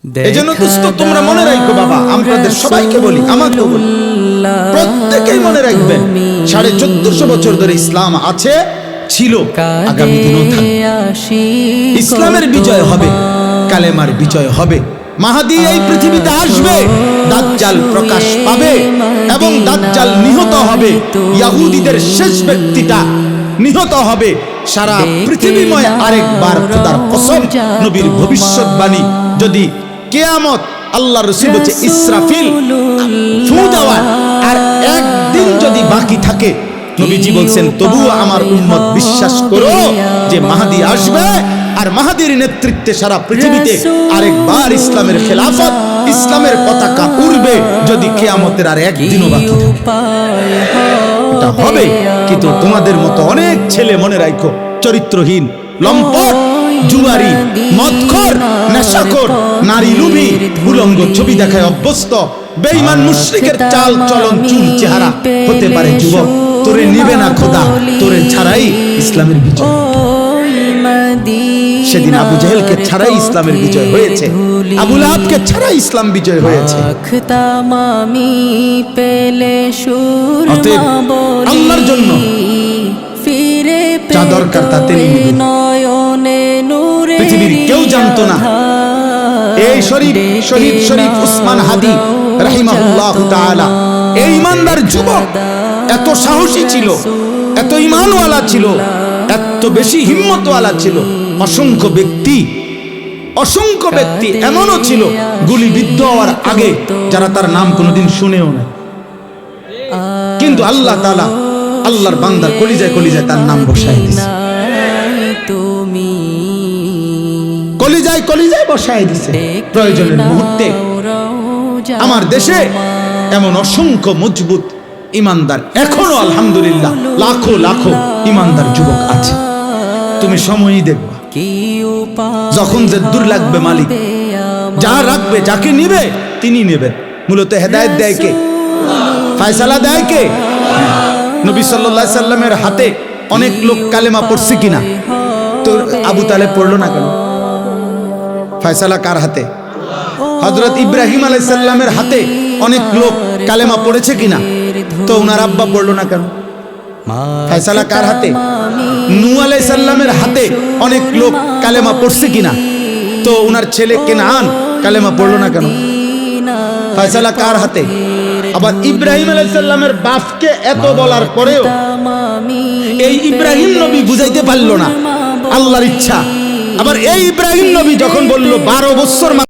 এজন্য দোস্ত তোমরা মনে রাখো বাবা, আমাদের সবাইকে বলি, আমাকেও বলি, প্রত্যেকেই মনে রাখবেন 1450 বছর ধরে ইসলাম আছে, ছিল, আগামী দিনও থাকবে। ইসলামের বিজয় হবে, কালেমার বিজয় হবে। মাহদী এই পৃথিবীতে আসবে, দাজ্জাল প্রকাশ পাবে এবং দাজ্জাল নিহত হবে। ইহুদিদের শেষ ব্যক্তিটা নিহত হবে। সারা পৃথিবীময় আরেকবার খোদার কসম, নবীর ভবিষ্যৎবাণী, যদি কিয়ামত, আল্লাহর রাসূল বলেছে ইসরাফিল ফু দেওয়ার আর একদিন যদি বাকি থাকে, নবীজি বলছেন তবুও আমার উম্মত বিশ্বাস করো যে মাহদী আসবে, আর মাহদীর নেতৃত্বে সারা পৃথিবীতে আরেকবার ইসলামের খেলাফত, ইসলামের পতাকা উড়বে যদি কিয়ামতের আর একদিনও বাকি থাকে। এটা হবে, কিন্তু তোমাদের মতো অনেক ছেলে মনে রাখো চরিত্রহীন, লম্পট, জুয়ারি, মদখোর, নেশাখোর, নারী লোভী, উলঙ্গ ছবি দেখায় অভ্যস্ত, বেঈমান মুশরিকের চাল চলন চুল চেহারা হতে পারে যুবক। তোরে নিবে না খোদা, তোরে ছাড়াই ইসলামের বিজয়। সেদিন আবু জেহেলকে ছাড়াই ইসলামের বিজয় হয়েছে, আবু লাহাবকে ছাড়াই ইসলাম বিজয় হয়েছে। অতএব আল্লাহর জন্য যা দরকার তা তিনি নিবেন। পৃথিবীর কেউ জানতো না এই শহীদ শরীফ উসমান হাদি রাহিমাহুল্লাহু তাআলা, এই ইমানদার যুবক এত সাহসী ছিল, এত ঈমানওয়ালা ছিল, এত বেশি হিম্মতওয়ালা ছিল। অসংখ্য ব্যক্তি এমনও ছিল গুলিবিদ্ধ হওয়ার আগে যারা তার নাম কোনোদিন শুনেও না, কিন্তু আল্লাহ তাআলা আল্লাহর বান্দার কলিজায় কলিজায় তার নাম বসায় দিয়েছে, কলিজায় কলিজায় বসায় দিয়েছে। প্রয়োজনের মুহূর্তে আমার দেশে এমন অসংখ্য মজবুত ইমানদার এখনো আলহামদুলিল্লাহ লাখো লাখো ইমানদার যুবক আছে। তুমি সময়ই দেখবা, যখন যে দূর লাগবে মালিক যা রাখবে, যাকে নিবে তিনি নেবেন। মূলত হেদায়েত দেয় কে? ফয়সালা দেয় কে? নবী সাল্লাল্লাহু আলাইহি সাল্লামের হাতে অনেক লোক কালেমা পড়ছে কিনা? তো আবু তালেব পড়লো না কেন? ফয়সালা কার হাতে? হযরত ইব্রাহিম আলাইহিস সালামের হাতে অনেক লোক কালেমা পড়েছে কিনা? তো উনার আব্বা পড়লো না কেন? ফয়সালা কার হাতে? নূহ আলাইহিস সালামের হাতে অনেক লোক কালেমা পড়ছে কিনা? তো উনার ছেলে কেনান কালেমা পড়লো না কেন? ফয়সালা কার হাতে? আবার ইব্রাহিম আলাইহিস সালামের বাপকে এত বলার পরেও এই ইব্রাহিম নবী বুঝাইতে পারলো না আল্লাহর ইচ্ছা। আবার এই ইব্রাহিম নবী যখন বলল 12 বছর